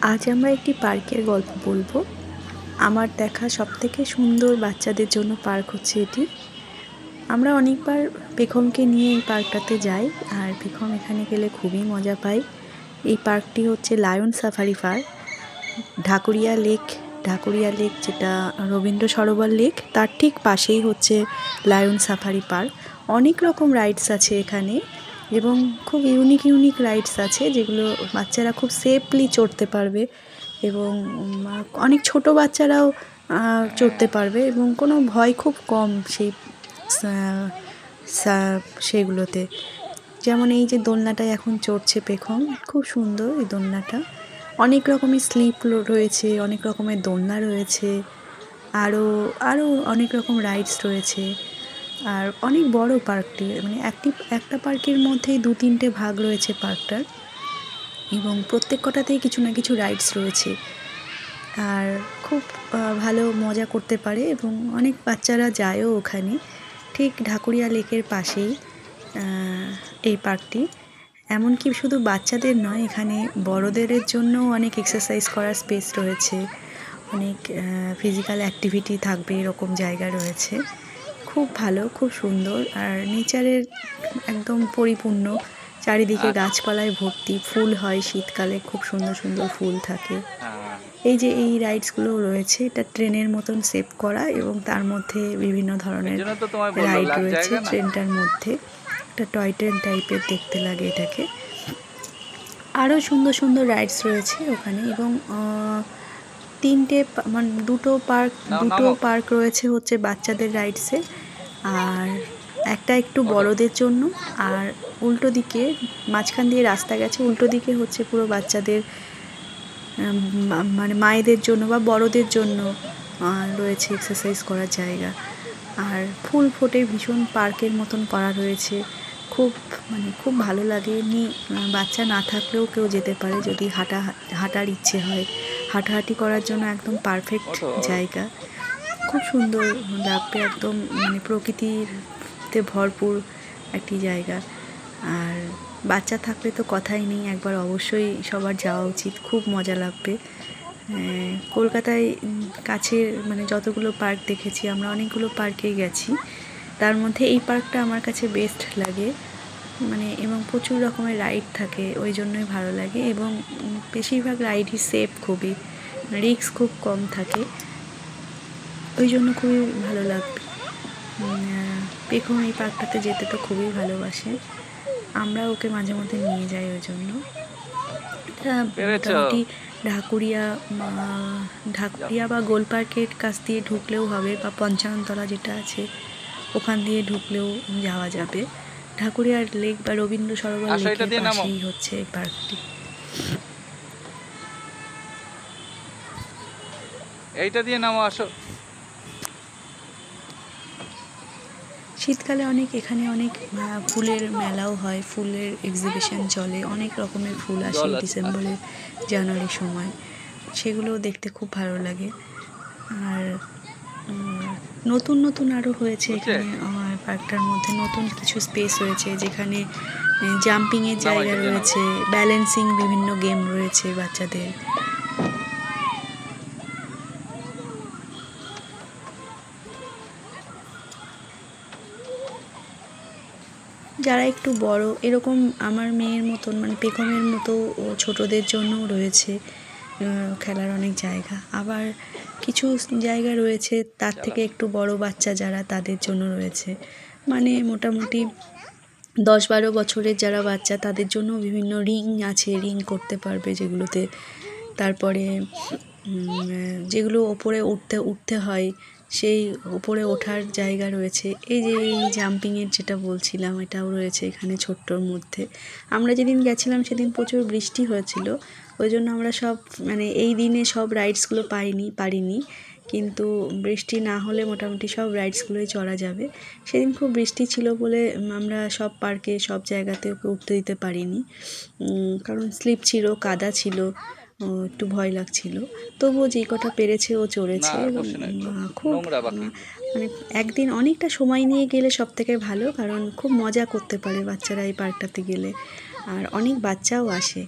আজ আমরা একটি পার্কের গল্প বলবো। আমার দেখা সবথেকে সুন্দর বাচ্চাদের জন্য পার্ক হচ্ছে এটি। আমরা অনেকবার পেখমকে নিয়ে এই পার্কটাতে যাই, আর পেখম এখানে গেলে খুবই মজা পায়। এই পার্কটি হচ্ছে lion safari park. Dhakuria lake যেটা রবীন্দ্র সরোবর লেক, তার ঠিক পাশেই হচ্ছে লায়ন সাফারি পার্ক। অনেক রকম রাইডস আছে এখানে এবং খুব ইউনিক রাইডস আছে যেগুলো বাচ্চারা খুব সেফলি চড়তে পারবে এবং অনেক ছোট বাচ্চারাও চড়তে পারবে এবং কোনো ভয় খুব কম সেগুলোতে। যেমন এই যে দোলনাটায় এখন চড়ছে পেখম, খুব সুন্দর এই দোলনাটা। অনেক রকমের স্লিপ রয়েছে, অনেক রকমের দোলনা রয়েছে, আরও অনেক রকম রাইডস রয়েছে। আর অনেক বড় পার্কটি, মানে একটা পার্কের মধ্যেই 2-3টে ভাগ রয়েছে পার্কটার, এবং প্রত্যেক কটাতেই কিছু না কিছু রাইডস রয়েছে। আর খুব ভালো মজা করতে পারে এবং অনেক বাচ্চারা যায়ও ওখানে। ঠিক ঢাকুরিয়া লেকের পাশেই এই পার্কটি। এমনকি শুধু বাচ্চাদের নয়, এখানে বড়দের জন্যও অনেক এক্সারসাইজ করার স্পেস রয়েছে, অনেক ফিজিক্যাল অ্যাক্টিভিটি থাকবে এরকম জায়গা রয়েছে। খুব ভালো, খুব সুন্দর, আর নেচারের একদম পরিপূর্ণ। চারিদিকে গাছপালায় ভর্তি, ফুল হয় শীতকালে, খুব সুন্দর সুন্দর ফুল থাকে। এই যে এই রাইডসগুলো রয়েছে, এটা ট্রেনের মতন সেভ করা এবং তার মধ্যে বিভিন্ন ধরনের রাইড রয়েছে ট্রেনটার মধ্যে। একটা টয় ট্রেন টাইপের দেখতে লাগে এটাকে। আরও সুন্দর সুন্দর রাইডস রয়েছে ওখানে, এবং দুটো পার্ক রয়েছে হচ্ছে বাচ্চাদের রাইডসে, আর একটা একটু বড়দের জন্য। আর উল্টো দিকে মাঝখান দিয়ে রাস্তা গেছে, উল্টো দিকে হচ্ছে পুরো বাচ্চাদের, মানে মায়েদের জন্য বা বড়দের জন্য রয়েছে এক্সারসাইজ করার জায়গা। আর ফুল ফোটে, ভীষণ পার্কের মতন করা রয়েছে। খুব ভালো লাগে। বাচ্চা না থাকলেও কেউ যেতে পারে যদি হাঁটার ইচ্ছে হয়। হাঁটাহাঁটি করার জন্য একদম পারফেক্ট জায়গা। খুব সুন্দর লাগবে, একদম মানে প্রকৃতিতে ভরপুর একটি জায়গা। আর বাচ্চা থাকলে তো কথাই নেই, একবার অবশ্যই সবার যাওয়া উচিত, খুব মজা লাগবে। কলকাতায় কাছের মানে যতগুলো পার্ক দেখেছি, আমরা অনেকগুলো পার্কেই গেছি, তার মধ্যে এই পার্কটা আমার কাছে বেস্ট লাগে। এবং প্রচুর রকমের রাইড থাকে, ওই জন্যই ভালো লাগে, এবং বেশিরভাগ রাইডই সেফ, খুবই রিস্ক খুব কম থাকে, ওই জন্য খুবই ভালো লাগবে। পেখম এই পার্কটাতে যেতে তো খুবই ভালোবাসে, আমরা ওকে মাঝে মধ্যে নিয়ে যাই ওই জন্য। মোটামুটি ঢাকুরিয়া বা গোল পার্কের কাছ দিয়ে ঢুকলেও হবে, বা পঞ্চাননতলা যেটা আছে ওখান দিয়ে ঢুকলেও যাওয়া যাবে। ঢাকুরিয়ার লেক বা রবীন্দ্র সরোবর লেকের পাশেই হচ্ছে এই পার্কটি। এইটা দিয়ে নামো, আসো। শীতকালে এখানে অনেক ফুলের মেলাও হয়, ফুলের এক্সিবিশন চলে, অনেক রকমের ফুল আসে ডিসেম্বরের জানুয়ারির সময়, সেগুলো দেখতে খুব ভালো লাগে। আর নতুন আরও হয়েছে এখানে পার্কটার মধ্যে, নতুন কিছু স্পেস হয়েছে যেখানে জাম্পিংয়ের জায়গা রয়েছে, ব্যালেন্সিং বিভিন্ন গেম রয়েছে বাচ্চাদের। যারা একটু বড়, এরকম আমার মেয়ের মতন, মানে পেখমের মতো ছোটদের জন্যও রয়েছে খেলার অনেক জায়গা। আবার কিছু জায়গা রয়েছে তার থেকে একটু বড় বাচ্চা যারা, তাদের জন্য রয়েছে, মানে মোটামুটি 10-12 বছরের যারা বাচ্চা, তাদের জন্য বিভিন্ন রিং আছে, রিং করতে পারবে যেগুলোতে। তারপরে যেগুলো ওপরে উঠতে হয়, সেই ওপরে ওঠার জায়গা রয়েছে। এই জাম্পিংয়ের যেটা বলছিলাম, এটাও রয়েছে এখানে ছোট্টর মধ্যে। আমরা যেদিন গেছিলাম সেদিন প্রচুর বৃষ্টি হয়েছিল, ওই জন্য আমরা এই দিনে সব রাইডসগুলো পারিনি, কিন্তু বৃষ্টি না হলে মোটামুটি সব রাইডসগুলোই চড়া যাবে। সেদিন খুব বৃষ্টি ছিল বলে আমরা সব পার্কে সব জায়গাতে ওকে উঠতে দিতে পারিনি, কারণ স্লিপ ছিল, কাদা ছিল, একটু ভয় লাগছিল। তবুও যেই কটা পেরেছে ও চড়েছে, এবং খুব একদিন অনেকটা সময় নিয়ে গেলে সব থেকে ভালো, কারণ খুব মজা করতে পারে বাচ্চারা এই পার্কটাতে গেলে, আর অনেক বাচ্চাও আসে।